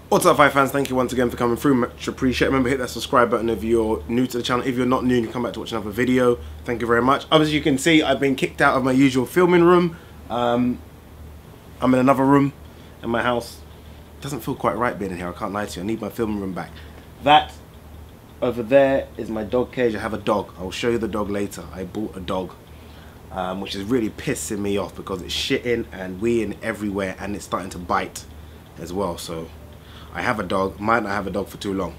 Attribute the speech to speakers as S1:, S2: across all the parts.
S1: What's up, fight fans? Thank you once again for coming through. Much appreciate. Remember, hit that subscribe button if you're new to the channel. If you're not new and you come back to watch another video, thank you very much. As you can see, I've been kicked out of my usual filming room. I'm in another room in my house. It doesn't feel quite right being in here, I can't lie to you. I need my filming room back. That over there is my dog cage. I have a dog. I will show you the dog later. I bought a dog, which is really pissing me off because it's shitting and weeing everywhere and it's starting to bite as well. So I have a dog. Might not have a dog for too long.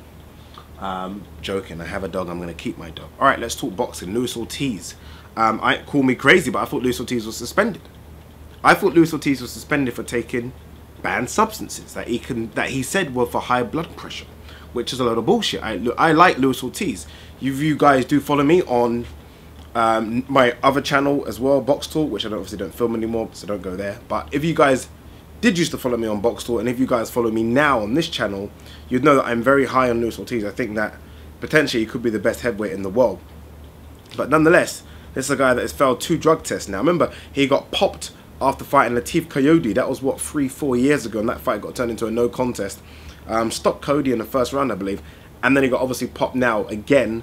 S1: Joking. I have a dog. I'm going to keep my dog. Alright, let's talk boxing. Luis Ortiz. Call me crazy, but I thought Luis Ortiz was suspended. I thought Luis Ortiz was suspended for taking banned substances that he said were for high blood pressure, which is a lot of bullshit. I like Luis Ortiz. You guys do follow me on my other channel as well, Box Talk, which I obviously don't film anymore, so don't go there. But if you guys did used to follow me on Box Talk, and if you guys follow me now on this channel, you'd know that I'm very high on Luis Ortiz. I think that potentially he could be the best heavyweight in the world. But nonetheless, this is a guy that has failed 2 drug tests now. Remember, he got popped after fighting Latif Coyote. That was, what, 3-4 years ago, and that fight got turned into a no contest. Stopped Cody in the first round, I believe. And then he got obviously popped now again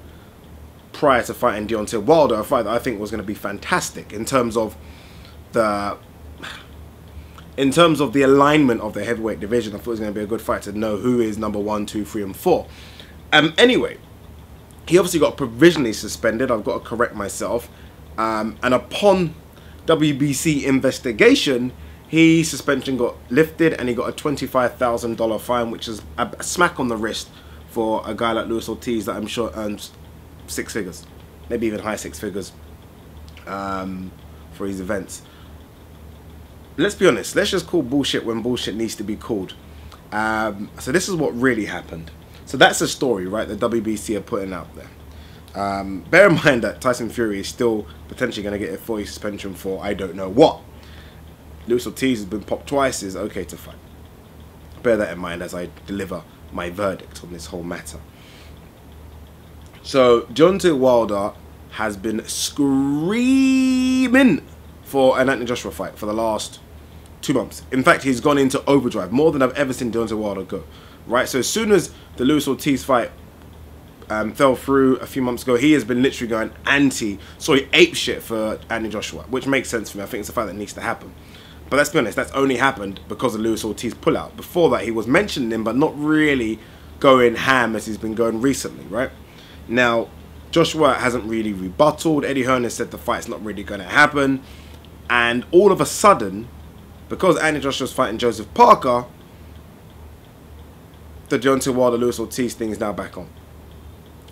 S1: prior to fighting Deontay Wilder, a fight that I think was going to be fantastic in terms of the alignment of the heavyweight division. I thought it was going to be a good fight to know who is number 1, 2, 3, and 4. Anyway, he obviously got provisionally suspended. I've got to correct myself. And upon WBC investigation, his suspension got lifted and he got a $25,000 fine, which is a smack on the wrist for a guy like Luis Ortiz that I'm sure earns 6 figures, maybe even high 6 figures for his events. Let's be honest, let's just call bullshit when bullshit needs to be called. So this is what really happened. So that's the story, right, that WBC are putting out there. Bear in mind that Tyson Fury is still potentially going to get a 4-year suspension for I don't know what. Luis Ortiz has been popped twice, is okay to fight. Bear that in mind as I deliver my verdict on this whole matter. So Deontay Wilder has been screaming for an Anthony Joshua fight for the last 2 months. In fact, he's gone into overdrive, more than I've ever seen Deontay Wilder go. Right, so as soon as the Luis Ortiz fight fell through a few months ago, he has been literally going ape shit for Anthony Joshua, which makes sense for me. I think it's a fight that needs to happen. But let's be honest, that's only happened because of Luis Ortiz pullout. Before that, he was mentioning him, but not really going ham as he's been going recently, right? Now, Joshua hasn't really rebutted. Eddie Hearn has said the fight's not really going to happen. And all of a sudden, because Anthony Joshua's fighting Joseph Parker, the Deontay Wilder Luis Ortiz thing is now back on.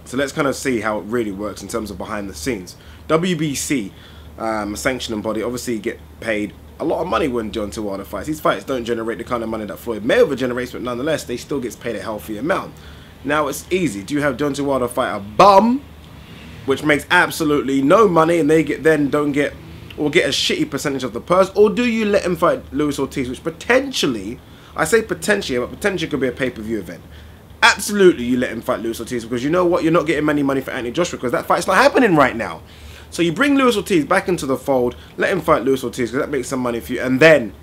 S1: So let's kind of see how it really works in terms of behind the scenes. WBC, a sanctioning body, obviously get paid a lot of money when Deontay Wilder fights. These fights don't generate the kind of money that Floyd Mayweather generates, but nonetheless, they still gets paid a healthy amount. Now it's easy. Do you have Deontay Wilder fight a bum, which makes absolutely no money, and they get a shitty percentage of the purse, or do you let him fight Luis Ortiz, which potentially, I say potentially, but potentially could be a pay-per-view event. Absolutely, you let him fight Luis Ortiz, because you know what? You're not getting any money for Anthony Joshua because that fight's not happening right now. So you bring Luis Ortiz back into the fold, let him fight Luis Ortiz because that makes some money for you, and then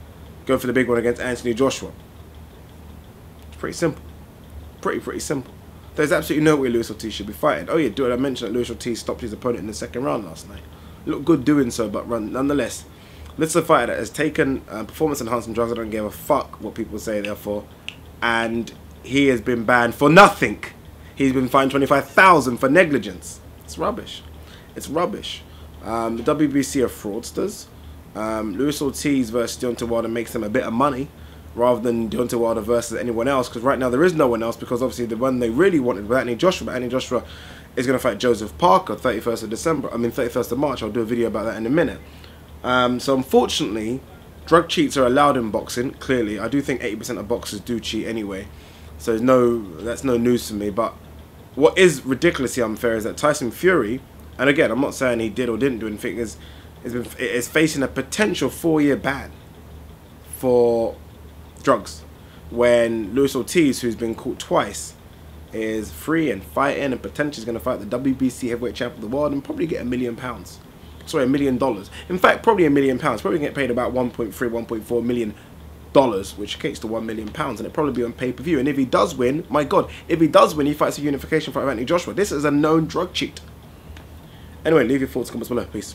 S1: go for the big one against Anthony Joshua. It's pretty simple. Pretty simple. There's absolutely no way Luis Ortiz should be fighting. Oh yeah, dude, I mentioned that Luis Ortiz stopped his opponent in the 2nd round last night. Looked good doing so, but nonetheless, this is a fighter that has taken performance-enhancing drugs. I don't give a fuck what people say therefore, and he has been banned for nothing. He's been fined $25,000 for negligence. It's rubbish. It's rubbish. The WBC are fraudsters. Luis Ortiz versus Deontay Wilder makes them a bit of money rather than Deontay Wilder versus anyone else, because right now there is no one else, because obviously the one they really wanted was Anthony Joshua, but Anthony Joshua is going to fight Joseph Parker 31st of December. I mean 31st of March. I'll do a video about that in a minute. So unfortunately, drug cheats are allowed in boxing, clearly. I do think 80% of boxers do cheat anyway, so that's no news to me. But what is ridiculously unfair is that Tyson Fury, and again, I'm not saying he did or didn't do anything, is facing a potential 4-year ban for drugs, when Luis Ortiz, who's been caught twice, is free and fighting and potentially is going to fight the WBC heavyweight champion of the world and probably get £1 million. Sorry, $1 million. In fact, probably £1 million. Probably get paid about 1.3, 1.4 million which equates to £1 million, and it'll probably be on pay-per-view. And if he does win, my God, if he does win, he fights a unification fight with Anthony Joshua. This is a known drug cheat. Anyway, leave your thoughts, comments below. Peace.